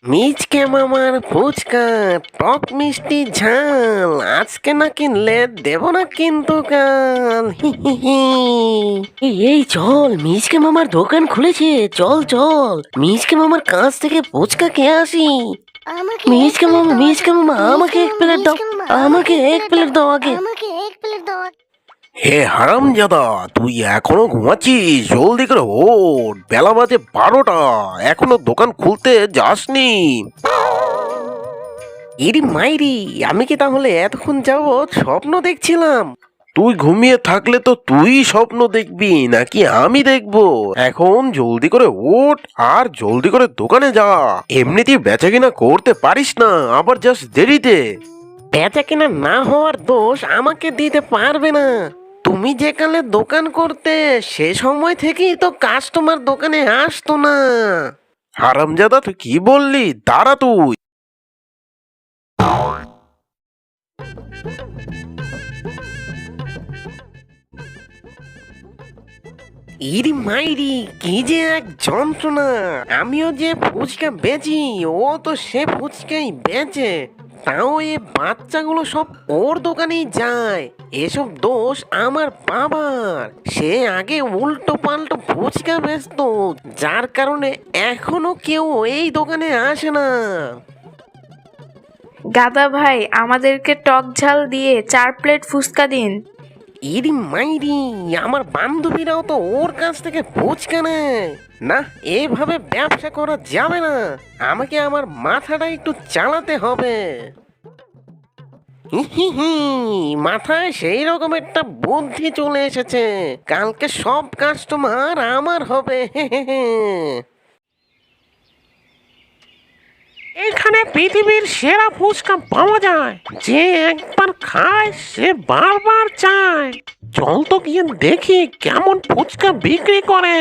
মিচকে মামার ফুচকা, টক মিষ্টি ঝাল, আজকে না কিনলে দেব না কিন্তু কাল। হি হি হি। এই চল, মিচকে মামার দোকান খুলেছে, চল চল মিচকে মামার কাছ থেকে ফুচকা খেয়ে আসি। মিচকে মামা আমাকে এক প্লেট দাও, আমাকে এক প্লেট দাও আগে। হে হারামজাদা, তুই এখনো ঘুমাচ্ছিস? জলদি করে ওঠ, বেলা বাজে 12টা, এখনো দোকান খুলতে যাসনি? ইরি মাইরি, আমি কি তাহলে এতক্ষণ যাবৎ স্বপ্ন দেখছিলাম? তুই ঘুমিয়ে থাকলে তো তুই স্বপ্ন দেখবি নাকি আমি দেখবো? এখন জলদি করে ওঠ আর জলদি করে দোকানে যা। এমনিতেই বেচা কিনা করতে পারিস না, আবার যাস দেরিতে। বেচা কিনা না হওয়ার দোষ আমাকে দিতে পারবে না। তুমি যেকালে দোকান করতে সে সময় থেকেই তো কাস্টমার দোকানে আসতো না। হারামজাদা, তুই কি বললি? দাঁড়া তুই। ইরি মাইরি, কি যে এক যন্ত্রণা! আমিও যে ফুচকা বেচি, ও তো সে ফুচকাই বেচে। তাও এ বাচ্চাগুলো সব ওর দোকানেই যায়। এসব দোষ আমার বাবার। সে আগে উল্টো পাল্টো ফুচকা বেচতো, যার কারণে এখনো কেউ এই দোকানে আসে না। গাদা ভাই, আমাদেরকে টক ঝাল দিয়ে 4 প্লেট ফুচকা দিন। ইরি মাইরি, আমার বান্ধবীরাও তো ওর কাছ থেকে ফুচকা নেয়। না, এভাবে ব্যবসা করা যাবে না। আমাকে আমার মাথাটা একটু চালাতে হবে। হি হি হি, মাথায় সেই রকম একটা বুদ্ধি চলে এসেছে। কালকে সব কাস্টমার আমার হবে। হে হে হে। এখানে পৃথিবীর সেরা ফুচকা পাওয়া যায়, যে একবার খায় সে বারবার চায়। চল তো গিয়ে দেখি কেমন ফুচকা বিক্রি করে।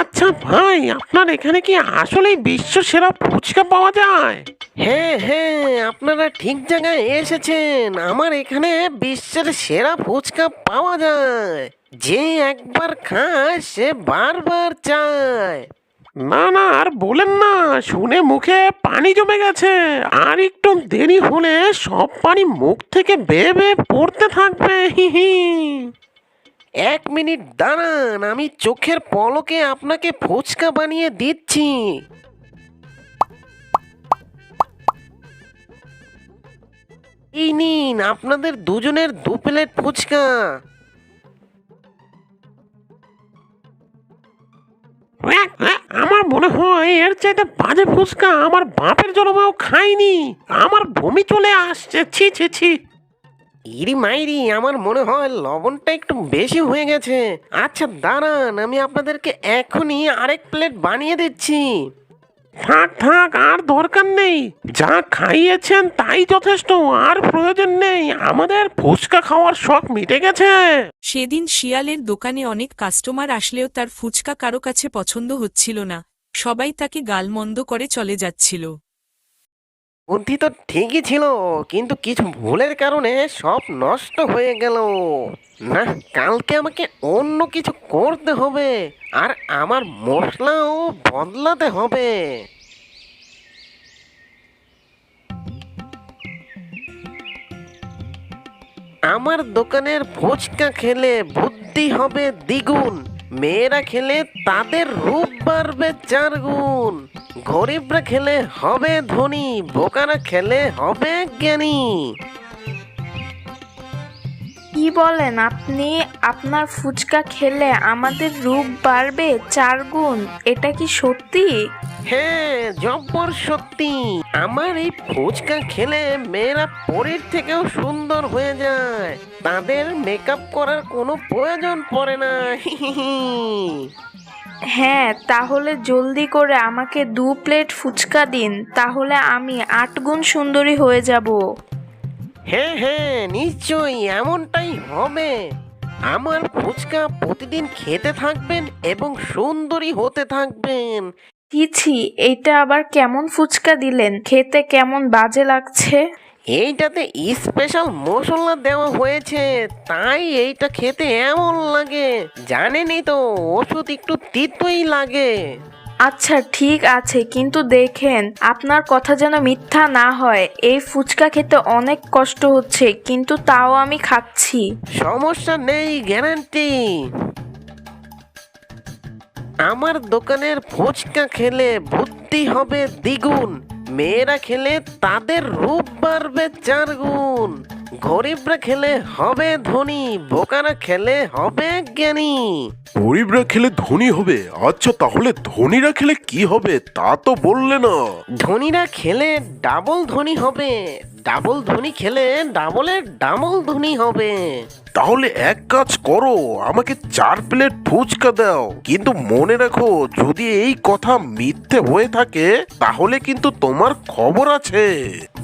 আচ্ছা ভাই, আপনার এখানে কি আসলেই বিশ্ব সেরা ফুচকা পাওয়া যায়? হ্যাঁ হ্যাঁ, আপনারা ঠিক জায়গায় এসেছেন। আমার এখানে বিশ্বের সেরা ফুচকা পাওয়া যায়। যে একবার খায় সে বারবার চায়। না না, আর বলেন না, শুনে মুখে পানি জমে গেছে। আর একটু দেরি হলে সব পানি মুখ থেকে বেয়ে বেয়ে পড়তে থাকবে। হি হি। 1 মিনিট দাঁড়ান, আমি চোখের পলকে আপনাকে ফুচকা বানিয়ে দিচ্ছি। এই নিন আপনাদের দুজনের 2 প্লেট ফুচকা। আমার মনে হয় এর চাইতে বাজে ফুচকা আমার বাপের জন্মেও খাইনি। আমার বমি চলে আসছে, ছি ছি ছি। ইরি মাইরি, আমার মনে হয় লবণটা একটু বেশি হয়ে গেছে। আচ্ছা দাঁড়ান, আমি আপনাদেরকে এখনই আরেক প্লেট বানিয়ে দিচ্ছি। থাক থাক, আর দরকার নেই। যা খাইয়েছেন তাই যথেষ্ট, আর প্রয়োজন নেই। আমাদের ফুচকা খাওয়ার শখ মিটে গেছে। সেদিন শিয়ালের দোকানে অনেক কাস্টমার আসলেও তার ফুচকা কারো কাছে পছন্দ হচ্ছিল না, সবাই তাকে গালমন্দ করে চলে যাচ্ছিল। বুদ্ধি তো ঠিকই ছিল, কিন্তু কিছু ভুলের কারণে সব নষ্ট হয়ে গেল। না, কালকে আমাকে অন্য কিছু করতে হবে, আর আমার মশলাও বদলাতে হবে। আমার দোকানের ফুচকা খেলে বুদ্ধি হবে দ্বিগুণ। মেয়েরা খেলে তাদের রূপ বাড়বে 4 গুণ। গরিবরা খেলে হবে ধনী, বোকারা খেলে হবে জ্ঞানী। কি বলেন আপনি? আপনার ফুচকা খেলে আমাদের রূপ বাড়বে 4 গুণ, এটা কি সত্যি? হ্যাঁ, জব্বর সত্যি। আমার এই ফুচকা খেলে মেয়েরা পরীর থেকেও সুন্দর হয়ে যায়। তাদের মেকআপ করার কোনো প্রয়োজন পড়ে না। হি হি হি। হ্যাঁ, তাহলে জলদি করে আমাকে 2 প্লেট ফুচকা দিন, তাহলে আমি 8 গুণ সুন্দরী হয়ে যাব। হ্যাঁ হ্যাঁ, নিশ্চয়ই এমনটাই হবে। আমার ফুচকা প্রতিদিন খেতে থাকবেন এবং সুন্দরী হতে থাকবেন। ছি ছি, এইটা আবার কেমন ফুচকা দিলেন? খেতে কেমন বাজে লাগছে। এইটাতে স্পেশাল মশলা দেওয়া হয়েছে, তাই এইটা খেতে এমন লাগে। জানেনই তো, ওষুধ একটু তিতই লাগে। আচ্ছা ঠিক আছে, কিন্তু দেখেন আপনার কথা যেন মিথ্যা না হয়। এই ফুচকা খেতে অনেক কষ্ট হচ্ছে, কিন্তু তাও আমি খাচ্ছি। সমস্যা নেই, গ্যারান্টি। আমার দোকানের ফুচকা খেলে বুদ্ধি হবে দ্বিগুণ, মেয়েরা খেলে তাদের রূপ বাড়বে 4 গুণ, গরিবরা খেলে হবে ধনী, বোকারা খেলে হবে জ্ঞানী। গরিবরা খেলে ধনী হবে? আচ্ছা, তাহলে ধনীরা খেলে কি হবে তা তো বললে না। ধনীরা খেলে ডাবল ধনী হবে, ডাবল ধনী খেলে ডাবলের ডাবল ধনী হবে। তাহলে এক কাজ করো, আমাকে 4 প্লেট ফুচকা দাও, কিন্তু মনে রাখো যদি এই কথা মিথ্যে হয়ে থাকে তাহলে কিন্তু তোমার খবর আছে।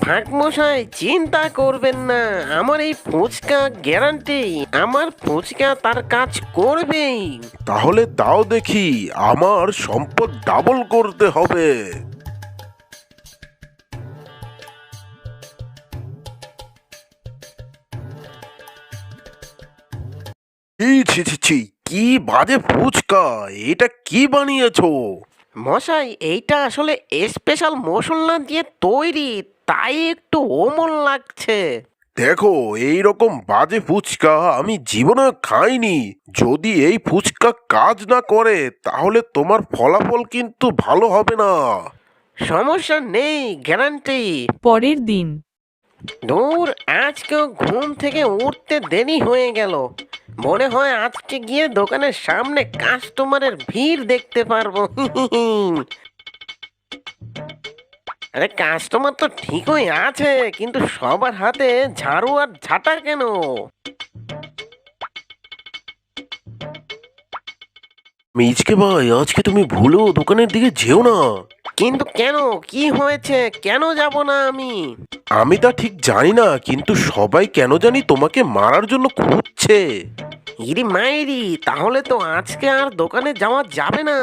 ভাগমশাই চিন্তা করবেন না, আমার এই ফুচকা গ্যারান্টি, আমার ফুচকা তার কাজ করবেই। তাহলে দাও দেখি, আমার সম্পদ ডাবল করতে হবে। ছি ছি ছি, কি বাজে ফুচকা! এটা কি বানিয়েছো? মশাই এইটা আসলে স্পেশাল মশলা দিয়ে তৈরি, তাই একটু ওমল লাগছে। দেখো, এই রকম বাজে ফুচকা আমি জীবনে খাইনি। যদি এই ফুচকা কাজ না করে তাহলে তোমার ফলাফল কিন্তু ভালো হবে না। সমস্যা নেই, গ্যারান্টি। পরের দিন দূর, আজকেও ঘুম থেকে উঠতে দেরি হয়ে গেল। মনে হয় আজকে গিয়ে দোকানের সামনে কাস্টমারের ভিড় দেখতে পারবো। আরে কাস্টমার তো ঠিকই আছে, কিন্তু সবার হাতে ঝাড়ু আর ঝাঁটা কেন? মিজকে ভাই, আজকে তুমি ভুলেও দোকানের দিকে যেও না। কিন্তু কেন, কি হয়েছে, কেন যাব না আমি? আমি তা ঠিক জানি না, কিন্তু সবাই কেন জানি তোমাকে মারার জন্য খুঁজছে। ইরি মাইরি, তাহলে তো আজকে আর দোকানে যাওয়া যাবে না।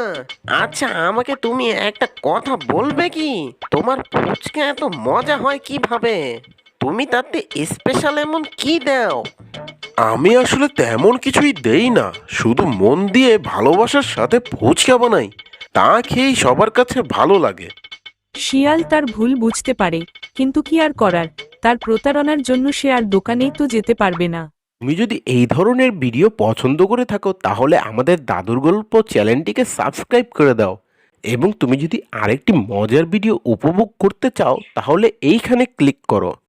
আচ্ছা আমাকে তুমি একটা কথা বলবে কি, তোমার ফুচকা এত মজা হয় কিভাবে? তুমি তাতে স্পেশাল এমন কি দাও? আমি আসলে তেমন কিছুই দেই না, শুধু মন দিয়ে ভালোবাসার সাথে ফুচকা বানাই, তা খেয়েই সবার কাছে ভালো লাগে। শিয়াল তার ভুল বুঝতে পারে, কিন্তু কি আর করার, তার প্রতারণার জন্য সে আর দোকানেই তো যেতে পারবে না। তুমি যদি এই ধরনের ভিডিও পছন্দ করে থাকো তাহলে আমাদের দাদুর গল্প চ্যানেলটিকে সাবস্ক্রাইব করে দাও, এবং তুমি যদি আরেকটি মজার ভিডিও উপভোগ করতে চাও তাহলে এইখানে ক্লিক করো।